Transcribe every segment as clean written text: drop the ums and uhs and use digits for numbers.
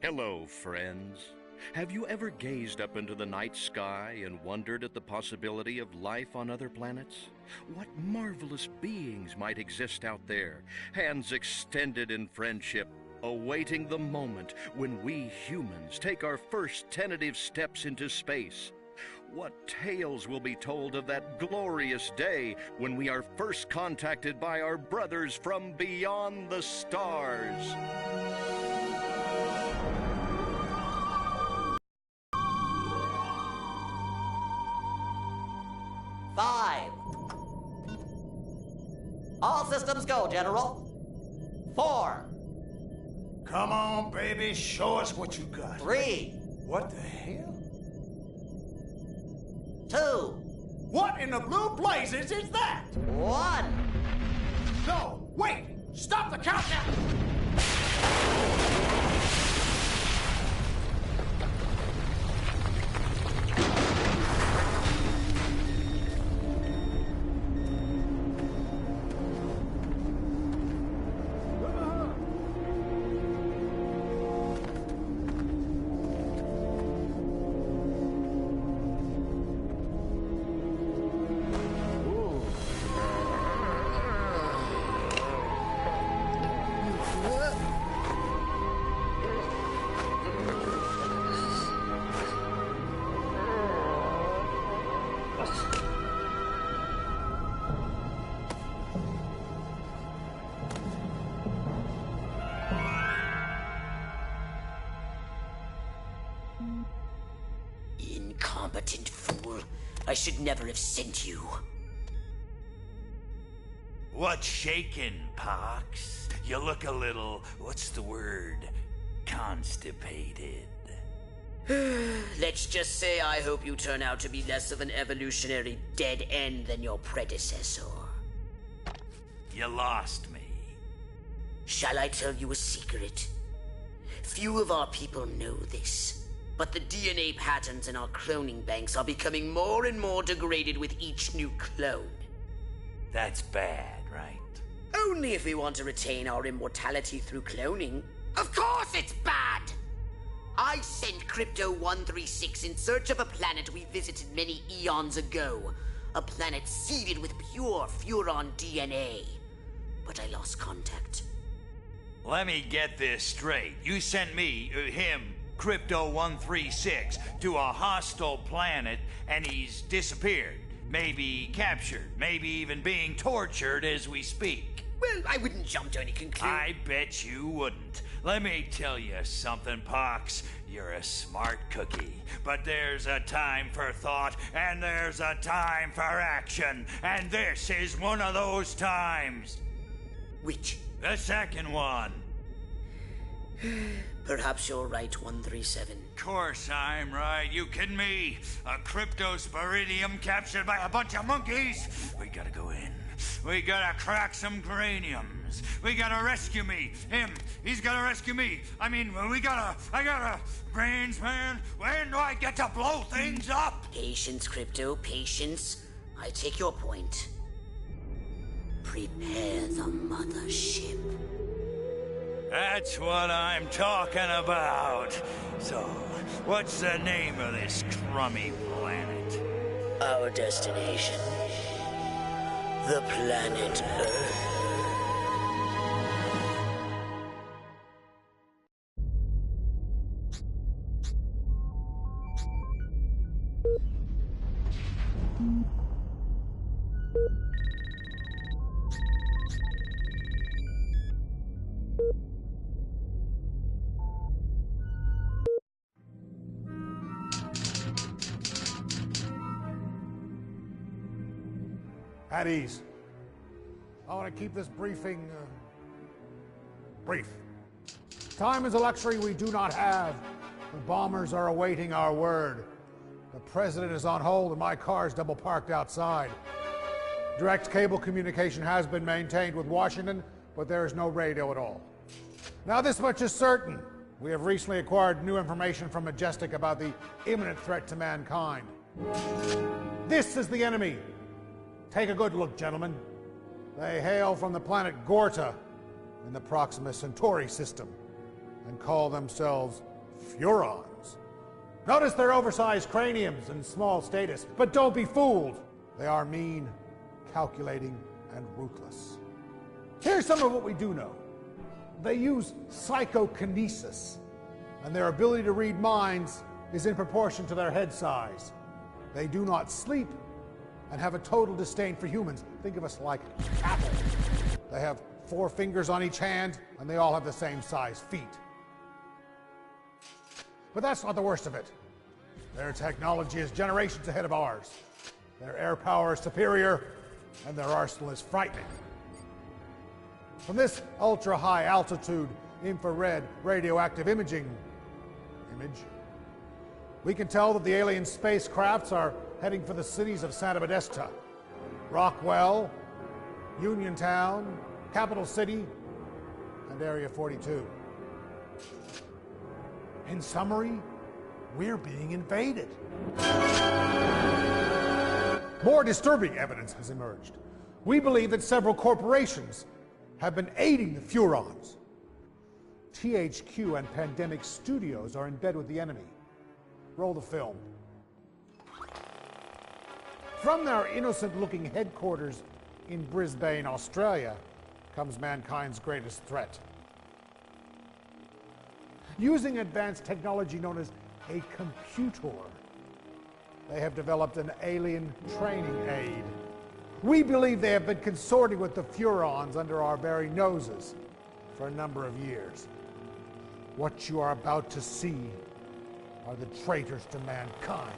Hello, friends. Have you ever gazed up into the night sky and wondered at the possibility of life on other planets? What marvelous beings might exist out there, hands extended in friendship, awaiting the moment when we humans take our first tentative steps into space? What tales will be told of that glorious day when we are first contacted by our brothers from beyond the stars? Five. All systems go, General. 4. Come on, baby, show us what you got. 3. What the hell? 2. What in the blue blazes is that? 1. No, wait! Stop the countdown! Incompetent fool. I should never have sent you. What's shaking, Pox? You look a little, what's the word, constipated. Let's just say I hope you turn out to be less of an evolutionary dead end than your predecessor. You lost me. Shall I tell you a secret? Few of our people know this, but the DNA patterns in our cloning banks are becoming more and more degraded with each new clone. That's bad, right? Only if we want to retain our immortality through cloning. Of course it's bad! I sent Crypto-136 in search of a planet we visited many eons ago. A planet seeded with pure Furon DNA. But I lost contact. Let me get this straight. You sent me, him, Crypto-136, to a hostile planet, and he's disappeared. Maybe captured, maybe even being tortured as we speak. Well, I wouldn't jump to any conclusion. I bet you wouldn't. Let me tell you something, Pox. You're a smart cookie. But there's a time for thought, and there's a time for action. And this is one of those times. Which? The second one. Perhaps you're right, 137. Course I'm right. You kidding me? A cryptosporidium captured by a bunch of monkeys? We gotta go in. We gotta crack some craniums. We gotta rescue me. Him, he's gotta rescue me. I gotta... Brains, man. When do I get to blow things up? Patience, Crypto, patience. I take your point. Prepare the mothership. That's what I'm talking about. So, what's the name of this crummy planet? Our destination. The planet Earth. At ease. I want to keep this briefing brief. Time is a luxury we do not have. The bombers are awaiting our word. The president is on hold and my car is double parked outside. Direct cable communication has been maintained with Washington, but there is no radio at all. Now this much is certain. We have recently acquired new information from Majestic about the imminent threat to mankind. This is the enemy. Take a good look, gentlemen. They hail from the planet Gorta in the Proxima Centauri system and call themselves Furons. Notice their oversized craniums and small status, but don't be fooled. They are mean, calculating, and ruthless. Here's some of what we do know. They use psychokinesis, and their ability to read minds is in proportion to their head size. They do not sleep and have a total disdain for humans. Think of us like cattle. They have 4 fingers on each hand, and they all have the same size feet. But that's not the worst of it. Their technology is generations ahead of ours. Their air power is superior, and their arsenal is frightening. From this ultra-high altitude infrared radioactive image, we can tell that the alien spacecrafts are heading for the cities of Santa Modesta, Rockwell, Uniontown, Capital City, and Area 42. In summary, we're being invaded. More disturbing evidence has emerged. We believe that several corporations have been aiding the Furons. THQ and Pandemic Studios are in bed with the enemy. Roll the film. From their innocent-looking headquarters in Brisbane, Australia, comes mankind's greatest threat. Using advanced technology known as a computer, they have developed an alien training aid. We believe they have been consorting with the Furons under our very noses for a number of years. What you are about to see are the traitors to mankind.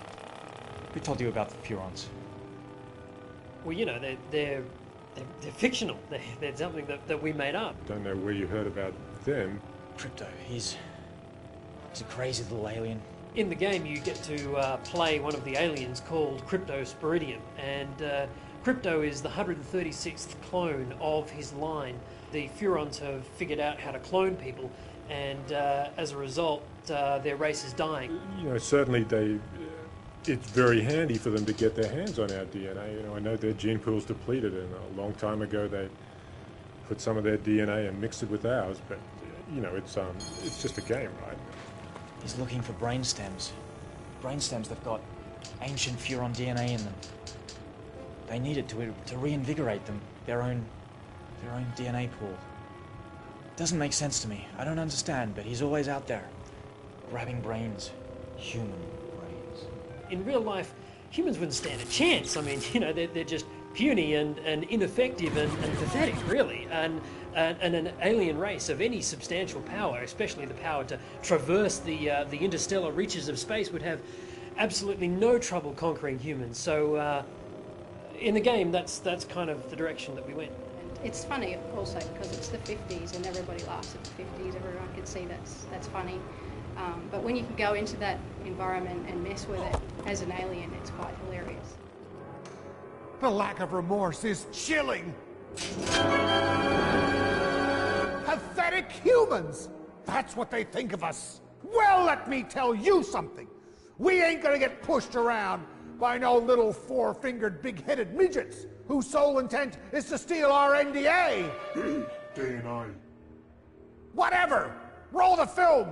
Who told you about the Furons? Well, you know, they're fictional. They're something that we made up. Don't know where you heard about them. Crypto, he's a crazy little alien. In the game, you get to play one of the aliens called Crypto Spiridium, and Crypto is the 136th clone of his line. The Furons have figured out how to clone people, and as a result, their race is dying. You know, certainly it's very handy for them to get their hands on our DNA. You know, I know their gene pool's depleted, and a long time ago they put some of their DNA and mixed it with ours. But you know, it's just a game, right? He's looking for brain stems. Brain stems that've got ancient Furon DNA in them. They need it to reinvigorate them, their own DNA pool. Doesn't make sense to me. I don't understand, but he's always out there, grabbing brains, human brains. In real life, humans wouldn't stand a chance. I mean, you know, they're just puny and ineffective and pathetic, really. And an alien race of any substantial power, especially the power to traverse the interstellar reaches of space, would have absolutely no trouble conquering humans. So, in the game, that's kind of the direction that we went. It's funny also because it's the 50s and everybody laughs at the 50s. Everyone can see that's funny. But when you can go into that environment and mess with it as an alien, it's quite hilarious. The lack of remorse is chilling. Pathetic humans! That's what they think of us. Well, let me tell you something. We ain't gonna get pushed around by no little four-fingered, big-headed midgets whose sole intent is to steal our NDA. DNA. Whatever! Roll the film!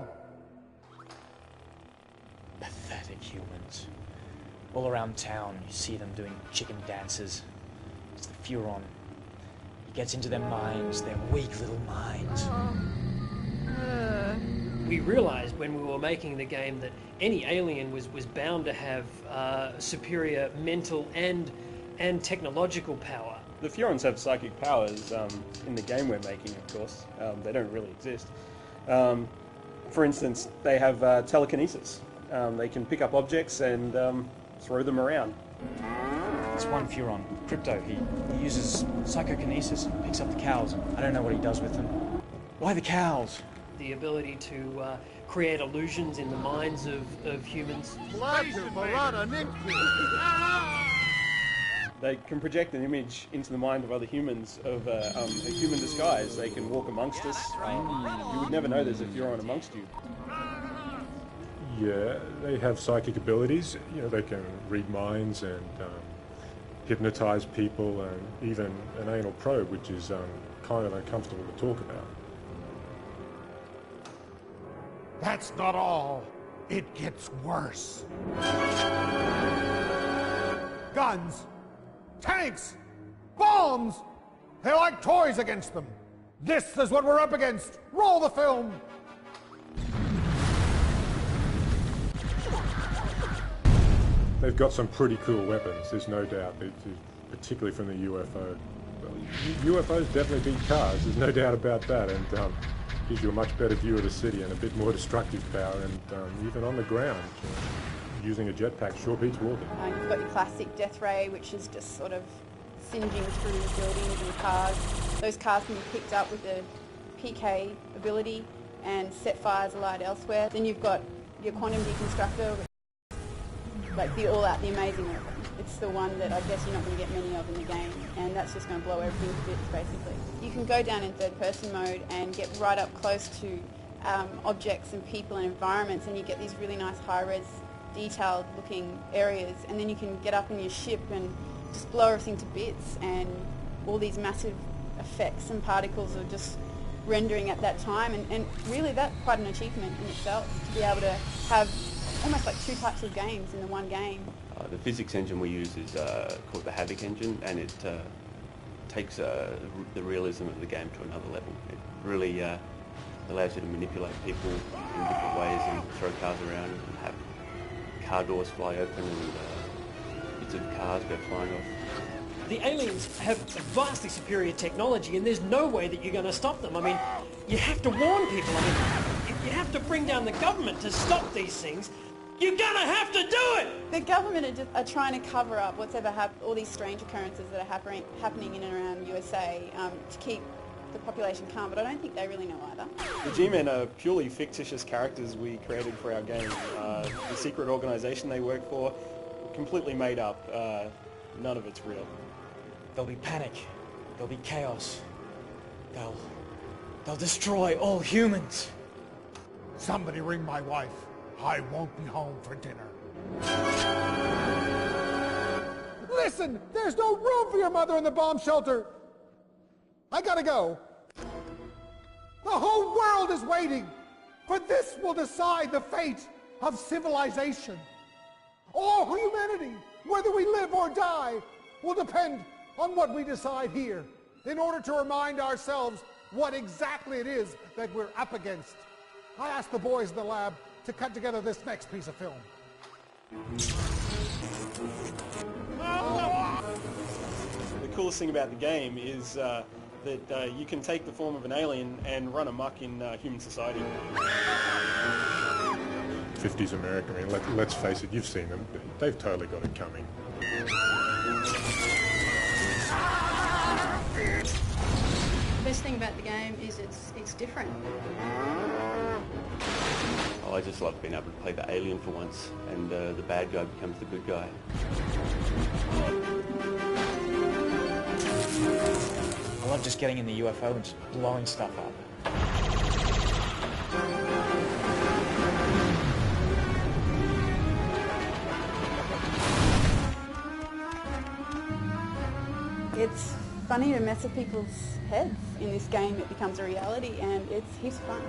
Pathetic humans. All around town, you see them doing chicken dances. It's the Furon. He gets into their minds, their weak little minds. We realized when we were making the game that any alien was bound to have superior mental and technological power. The Furons have psychic powers in the game we're making, of course. They don't really exist. For instance, they have telekinesis. They can pick up objects and throw them around. It's one Furon, Crypto. He uses psychokinesis and picks up the cows. I don't know what he does with them. Why the cows? The ability to create illusions in the minds of humans. They can project an image into the mind of other humans of a human disguise. They can walk amongst us. You would never know there's a Furon amongst you. Yeah, they have psychic abilities. You know, they can read minds and hypnotize people, and even an anal probe, which is kind of uncomfortable to talk about. That's not all. It gets worse. Guns, tanks, bombs. They're like toys against them. This is what we're up against. Roll the film. They've got some pretty cool weapons, there's no doubt, particularly from the UFO. Well, UFOs definitely beat cars, there's no doubt about that, and gives you a much better view of the city and a bit more destructive power, and even on the ground, using a jetpack sure beats walking. You've got your classic death ray, which is just sort of singeing through buildings and cars. Those cars can be picked up with the PK ability and set fires alight elsewhere. Then you've got your quantum deconstructor, like the all-out, the amazing weapon. It's the one that I guess you're not going to get many of in the game, and that's just going to blow everything to bits, basically. You can go down in third-person mode and get right up close to objects and people and environments, and you get these really nice high-res, detailed-looking areas, and then you can get up in your ship and just blow everything to bits, and all these massive effects and particles are just rendering at that time, and really that's quite an achievement in itself, to be able to have almost like two types of games in the one game. The physics engine we use is called the Havoc engine, and it takes the realism of the game to another level. It really allows you to manipulate people in different ways and throw cars around and have car doors fly open and bits of cars go flying off. The aliens have vastly superior technology, and there's no way that you're going to stop them. I mean, you have to warn people. I mean, you have to bring down the government to stop these things. You're gonna have to do it! The government are trying to cover up what's ever all these strange occurrences that are happening in and around USA to keep the population calm, but I don't think they really know either. The G-Men are purely fictitious characters we created for our game. The secret organisation they work for, completely made up. None of it's real. There'll be panic. There'll be chaos. They'll destroy all humans. Somebody ring my wife. I won't be home for dinner. Listen, there's no room for your mother in the bomb shelter. I gotta go. The whole world is waiting, for this will decide the fate of civilization. All humanity, whether we live or die, will depend on what we decide here in order to remind ourselves what exactly it is that we're up against. I asked the boys in the lab to cut together this next piece of film. The coolest thing about the game is that you can take the form of an alien and run amok in human society. 50s America, I mean, let's face it, you've seen them. They've totally got it coming. The best thing about the game is it's different. Oh, I just love being able to play the alien for once, and the bad guy becomes the good guy. I love just getting in the UFO and just blowing stuff up. It's funny to mess with people's heads. In this game it becomes a reality, and it's heaps of fun.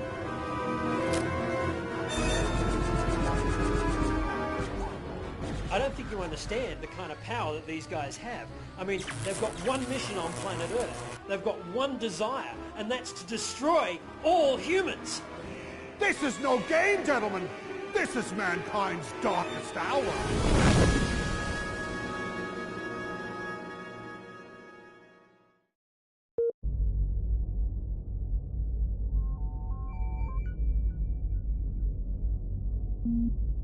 I don't think you understand the kind of power that these guys have. I mean, they've got one mission on planet Earth. They've got one desire, and that's to destroy all humans. This is no game, gentlemen. This is mankind's darkest hour. Mm-hmm.